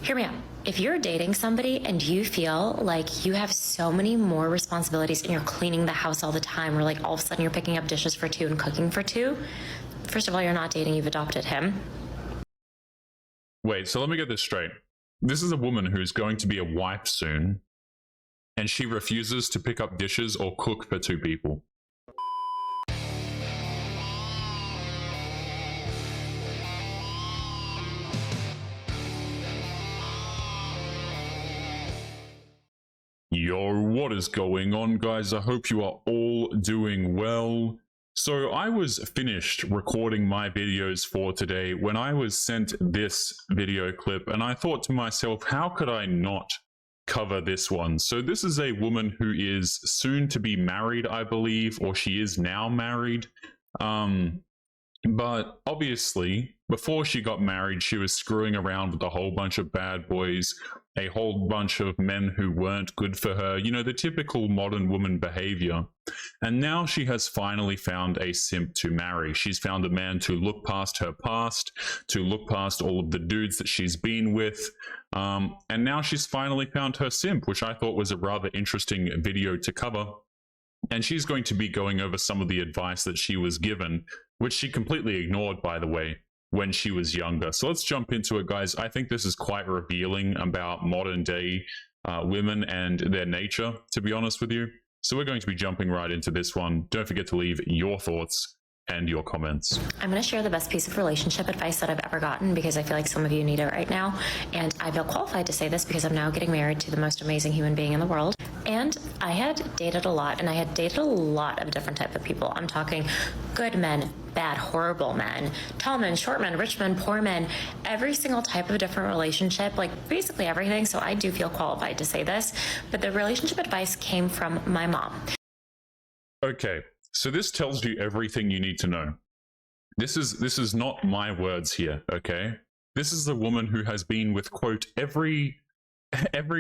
Hear me out. If you're dating somebody and you feel like you have so many more responsibilities and you're cleaning the house all the time, or like all of a sudden you're picking up dishes for two and cooking for two, first of all, you're not dating, you've adopted him. Wait, so let me get this straight. This is a woman who's going to be a wife soon, and she refuses to pick up dishes or cook for two people. Yo, what is going on, guys? I hope you are all doing well. So I was finished recording my videos for today when I was sent this video clip, and I thought to myself, how could I not cover this one? So this is a woman who is soon to be married, I believe, or she is now married. But obviously, before she got married, she was screwing around with a whole bunch of bad boys, a whole bunch of men who weren't good for her, you know, the typical modern woman behavior. And now she has finally found a simp to marry. She's found a man to look past her past, to look past all of the dudes that she's been with. And now she's finally found her simp, which I thought was a rather interesting video to cover. And she's going to be going over some of the advice that she was given, which she completely ignored, by the way, when she was younger. So let's jump into it, guys. I think this is quite revealing about modern day women and their nature, to be honest with you. So we're going to be jumping right into this one. Don't forget to leave your thoughts and your comments. I'm going to share the best piece of relationship advice that I've ever gotten because I feel like some of you need it right now. And I feel qualified to say this because I'm now getting married to the most amazing human being in the world. And I had dated a lot, and I had dated a lot of different types of people. I'm talking good men, bad, horrible men, tall men, short men, rich men, poor men, every single type of different relationship, like basically everything. So I do feel qualified to say this, but the relationship advice came from my mom. Okay. So this tells you everything you need to know. This is not my words here, okay? This is a woman who has been with, quote, every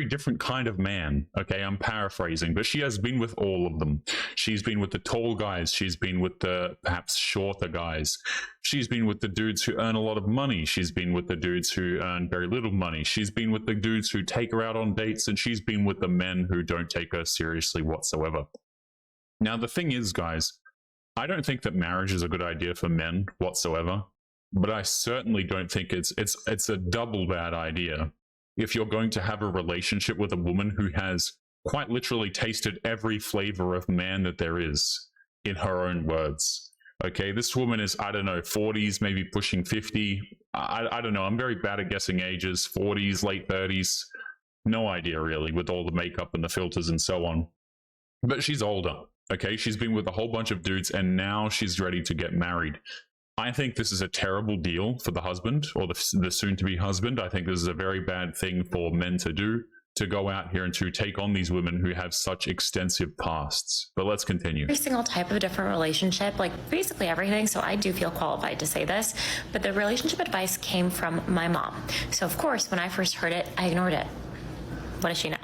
different kind of man, okay? I'm paraphrasing, but she has been with all of them. She's been with the tall guys. She's been with the perhaps shorter guys. She's been with the dudes who earn a lot of money. She's been with the dudes who earn very little money. She's been with the dudes who take her out on dates, and she's been with the men who don't take her seriously whatsoever. Now, the thing is, guys, I don't think that marriage is a good idea for men whatsoever, but I certainly don't think it's a double bad idea if you're going to have a relationship with a woman who has quite literally tasted every flavor of man that there is, in her own words. Okay, this woman is, I don't know, 40s, maybe pushing 50. I don't know. I'm very bad at guessing ages, 40s, late 30s. No idea, really, with all the makeup and the filters and so on. But she's older. Okay, she's been with a whole bunch of dudes, and now she's ready to get married. I think this is a terrible deal for the husband, or the soon-to-be husband. I think this is a very bad thing for men to do, to go out here and to take on these women who have such extensive pasts. But let's continue. Every single type of different relationship, like basically everything. So I do feel qualified to say this, but the relationship advice came from my mom. So of course, when I first heard it, I ignored it. What does she know?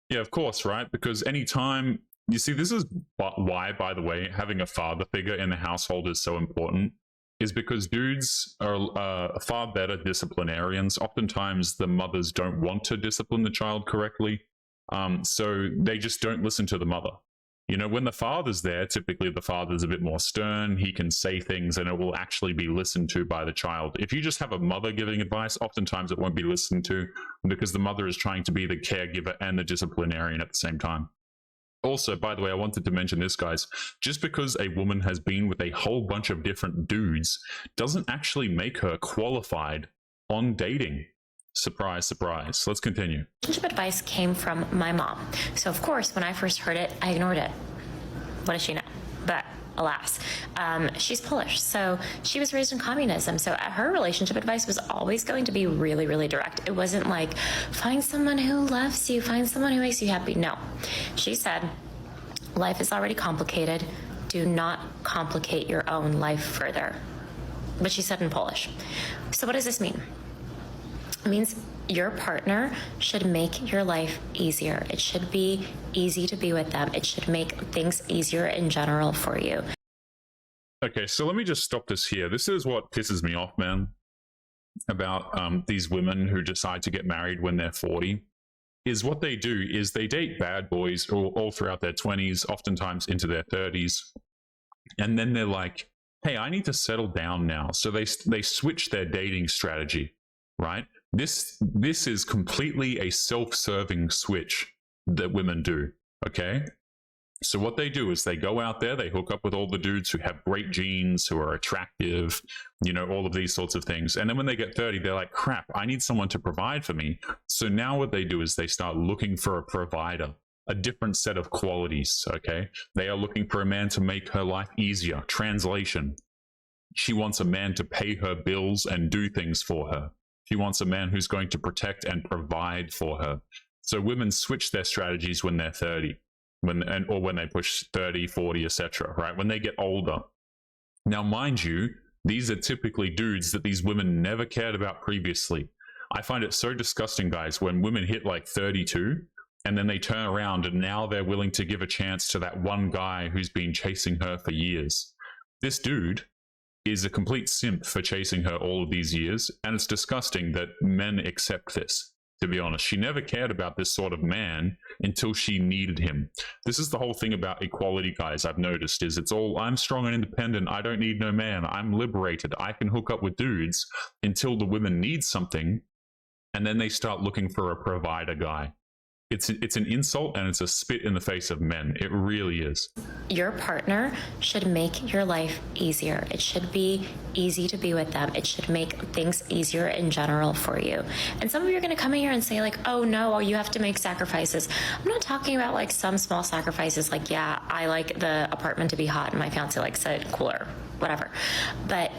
Yeah, of course, right? Because anytime... You see, this is why, by the way, having a father figure in the household is so important, is because dudes are far better disciplinarians. Oftentimes, the mothers don't want to discipline the child correctly, so they just don't listen to the mother. You know, when the father's there, typically the father's a bit more stern, he can say things and it will actually be listened to by the child. If you just have a mother giving advice, oftentimes it won't be listened to because the mother is trying to be the caregiver and the disciplinarian at the same time. Also, by the way, I wanted to mention this, guys. Just because a woman has been with a whole bunch of different dudes doesn't actually make her qualified on dating. Surprise, surprise. Let's continue. Relationship advice came from my mom. So of course, when I first heard it, I ignored it. What does she know? But alas, she's Polish. So she was raised in communism. So her relationship advice was always going to be really, really direct. It wasn't like, find someone who loves you, find someone who makes you happy. No. She said, life is already complicated. Do not complicate your own life further. But she said in Polish. So what does this mean? It means your partner should make your life easier. It should be easy to be with them. It should make things easier in general for you. Okay, so let me just stop this here. This is what pisses me off, man. about these women who decide to get married when they're 40 is what they do is they date bad boys all throughout their 20s, oftentimes into their 30s. And then they're like, hey, I need to settle down now. So they switch their dating strategy, right? This is completely a self-serving switch that women do, okay? So what they do is they go out there, they hook up with all the dudes who have great genes, who are attractive, you know, all of these sorts of things. And then when they get 30, they're like, crap, I need someone to provide for me. So now what they do is they start looking for a provider, a different set of qualities, okay? They are looking for a man to make her life easier. Translation: she wants a man to pay her bills and do things for her. She wants a man who's going to protect and provide for her. So women switch their strategies when they're 30. Or when they push 30, 40, etc., right? When they get older. Now, mind you, these are typically dudes that these women never cared about previously. I find it so disgusting, guys, when women hit like 32 and then they turn around and now they're willing to give a chance to that one guy who's been chasing her for years. This dude is a complete simp for chasing her all of these years, and it's disgusting that men accept this. To be honest, she never cared about this sort of man until she needed him. This is the whole thing about equality, guys. I've noticed is it's all, I'm strong and independent. I don't need no man. I'm liberated. I can hook up with dudes until the women need something. And then they start looking for a provider guy. It's an insult and it's a spit in the face of men. It really is. Your partner should make your life easier. It should be easy to be with them. It should make things easier in general for you. And some of you are going to come in here and say like, oh no, you have to make sacrifices. I'm not talking about like some small sacrifices like, yeah, I like the apartment to be hot and my fiance likes it cooler, whatever. But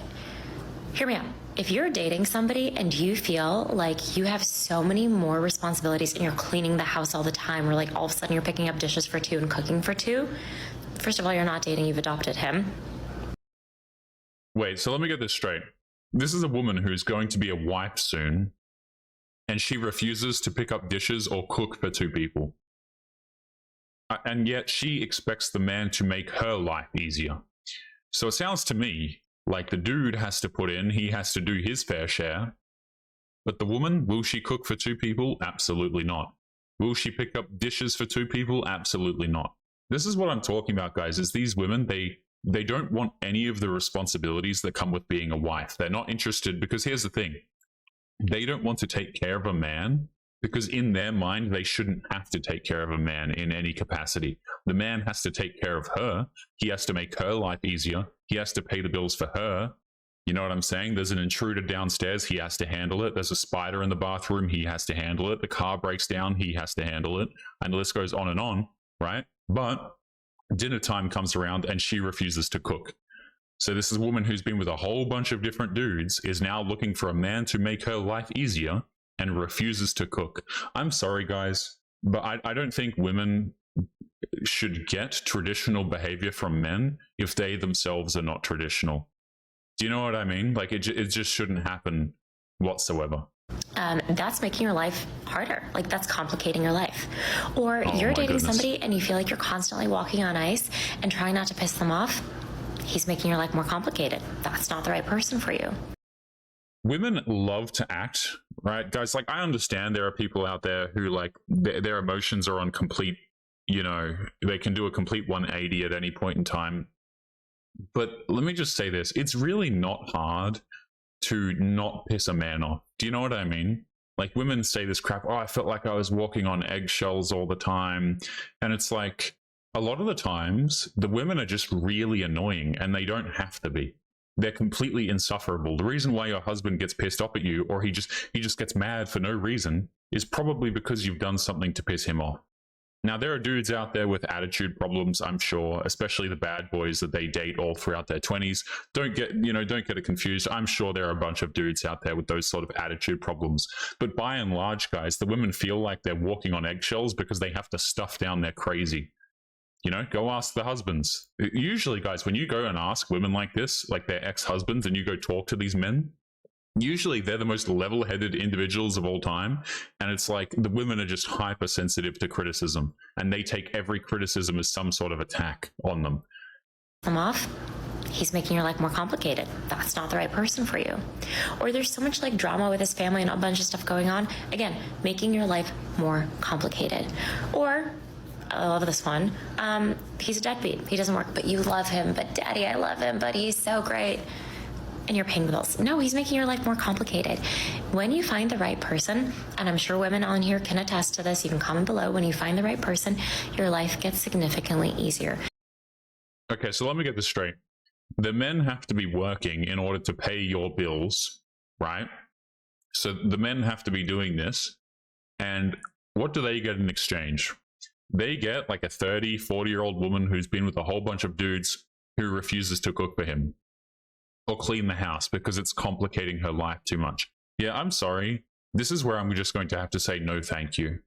hear me out. If you're dating somebody and you feel like you have so many more responsibilities and you're cleaning the house all the time, or like all of a sudden you're picking up dishes for two and cooking for two, first of all, you're not dating, you've adopted him. Wait, so let me get this straight. This is a woman who's going to be a wife soon, and she refuses to pick up dishes or cook for two people. And yet she expects the man to make her life easier. So it sounds to me like the dude has to put in, he has to do his fair share. But the woman, will she cook for two people? Absolutely not. Will she pick up dishes for two people? Absolutely not. This is what I'm talking about, guys, is these women, they don't want any of the responsibilities that come with being a wife. They're not interested because here's the thing. They don't want to take care of a man because in their mind, they shouldn't have to take care of a man in any capacity. The man has to take care of her. He has to make her life easier. He has to pay the bills for her. You know what I'm saying? There's an intruder downstairs. He has to handle it. There's a spider in the bathroom. He has to handle it. The car breaks down. He has to handle it. And the list goes on, right? But dinner time comes around and she refuses to cook. So this is a woman who's been with a whole bunch of different dudes, is now looking for a man to make her life easier and refuses to cook. I'm sorry, guys, but I don't think women should get traditional behavior from men if they themselves are not traditional. Do you know what I mean? Like, it just shouldn't happen whatsoever. That's making your life harder. Like, that's complicating your life. Or you're dating somebody and you feel like you're constantly walking on ice and trying not to piss them off. He's making your life more complicated. That's not the right person for you. Women love to act, right? Guys, like, I understand there are people out there who, like, their emotions are on complete, you know, they can do a complete 180 at any point in time. But let me just say this. It's really not hard to not piss a man off. Do you know what I mean? Like, women say this crap, oh, I felt like I was walking on eggshells all the time. And it's like, a lot of the times, the women are just really annoying and they don't have to be. They're completely insufferable. The reason why your husband gets pissed off at you, or he just gets mad for no reason, is probably because you've done something to piss him off. Now, there are dudes out there with attitude problems, I'm sure, especially the bad boys that they date all throughout their 20s. Don't get it confused. I'm sure there are a bunch of dudes out there with those sort of attitude problems. But by and large, guys, the women feel like they're walking on eggshells because they have to stuff down their crazy. You know, go ask the husbands. Usually, guys, when you go and ask women like this, like their ex-husbands, and you go talk to these men, usually they're the most level-headed individuals of all time. And it's like the women are just hypersensitive to criticism, and they take every criticism as some sort of attack on them. Them off. he's making your life more complicated. That's not the right person for you. Or there's so much like drama with his family and a bunch of stuff going on. Again, making your life more complicated. Or, I love this one, he's a deadbeat. He doesn't work, but you love him. But daddy, I love him, but he's so great. And you're paying the bills. No, he's making your life more complicated. When you find the right person, and I'm sure women on here can attest to this, you can comment below, when you find the right person, your life gets significantly easier. Okay, so let me get this straight. The men have to be working in order to pay your bills, right? So the men have to be doing this. And what do they get in exchange? They get like a 30, 40-year-old woman who's been with a whole bunch of dudes who refuses to cook for him or clean the house because it's complicating her life too much. Yeah, I'm sorry. This is where I'm just going to have to say no thank you.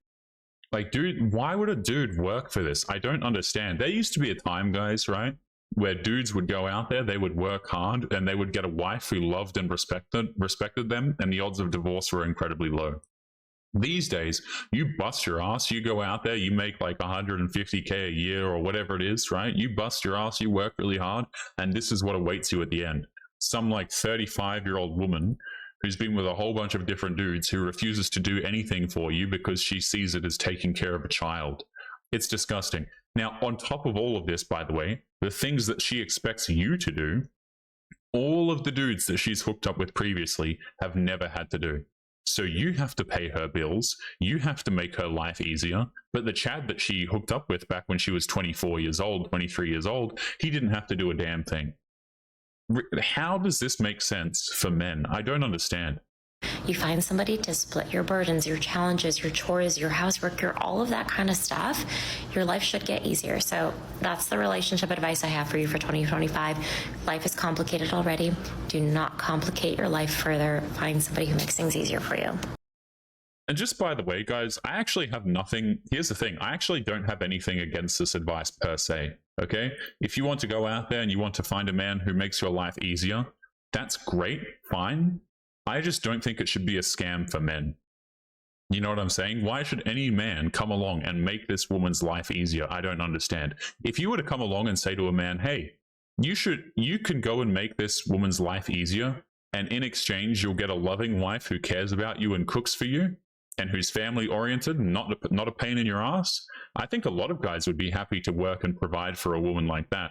Like, dude, why would a dude work for this? I don't understand. There used to be a time, guys, right, where dudes would go out there, they would work hard, and they would get a wife who loved and respected them, and the odds of divorce were incredibly low. These days, you bust your ass, you go out there, you make like 150K a year or whatever it is, right? You bust your ass, you work really hard, and this is what awaits you at the end. Some like 35-year-old woman who's been with a whole bunch of different dudes who refuses to do anything for you because she sees it as taking care of a child. It's disgusting. Now, on top of all of this, by the way, the things that she expects you to do, all of the dudes that she's hooked up with previously have never had to do. So you have to pay her bills, you have to make her life easier, but the Chad that she hooked up with back when she was 24 years old, 23 years old, he didn't have to do a damn thing. How does this make sense for men? I don't understand. You find somebody to split your burdens, your challenges, your chores, your housework, your all of that kind of stuff, your life should get easier. So that's the relationship advice I have for you for 2025. Life is complicated already. Do not complicate your life further. Find somebody who makes things easier for you. And just by the way, guys, I actually have nothing. Here's the thing. I actually don't have anything against this advice per se. Okay? If you want to go out there and you want to find a man who makes your life easier, that's great. Fine. I just don't think it should be a scam for men. You know what I'm saying? Why should any man come along and make this woman's life easier? I don't understand. If you were to come along and say to a man, hey, you can go and make this woman's life easier, and in exchange, you'll get a loving wife who cares about you and cooks for you, and who's family oriented, not a pain in your ass. I think a lot of guys would be happy to work and provide for a woman like that.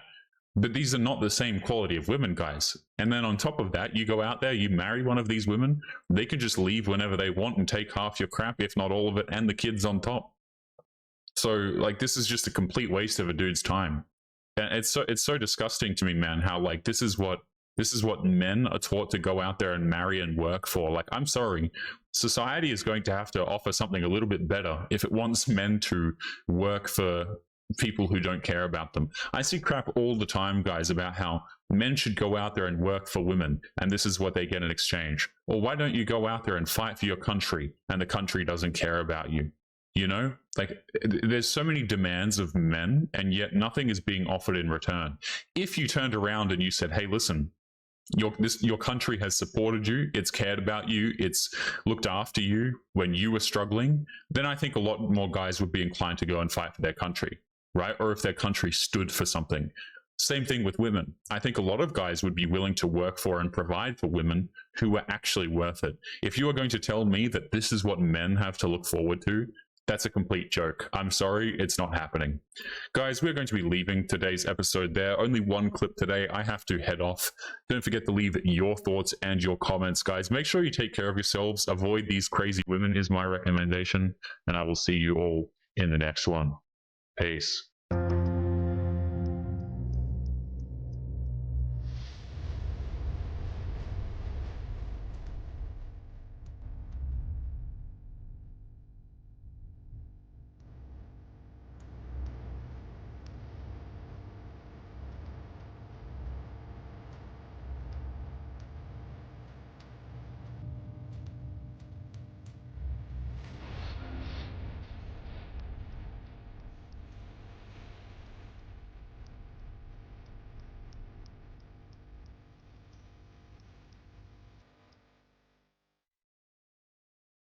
But these are not the same quality of women, guys. And then on top of that, you go out there, you marry one of these women, they can just leave whenever they want and take half your crap, if not all of it, and the kids on top. So, like, this is just a complete waste of a dude's time. And it's so disgusting to me, man, how, like, this is what men are taught to go out there and marry and work for. Like, I'm sorry, society is going to have to offer something a little bit better if it wants men to work for people who don't care about them. I see crap all the time, guys, about how men should go out there and work for women, and this is what they get in exchange. Or why don't you go out there and fight for your country, and the country doesn't care about you? You know, like, there's so many demands of men, and yet nothing is being offered in return. If you turned around and you said, hey, listen, your country has supported you, it's cared about you, it's looked after you when you were struggling, then I think a lot more guys would be inclined to go and fight for their country, right? Or if their country stood for something. Same thing with women. I think a lot of guys would be willing to work for and provide for women who are actually worth it. If you are going to tell me that this is what men have to look forward to, that's a complete joke. I'm sorry, it's not happening. Guys, we're going to be leaving today's episode there. Only one clip today. I have to head off. Don't forget to leave your thoughts and your comments, guys. Make sure you take care of yourselves. Avoid these crazy women is my recommendation. And I will see you all in the next one. Peace.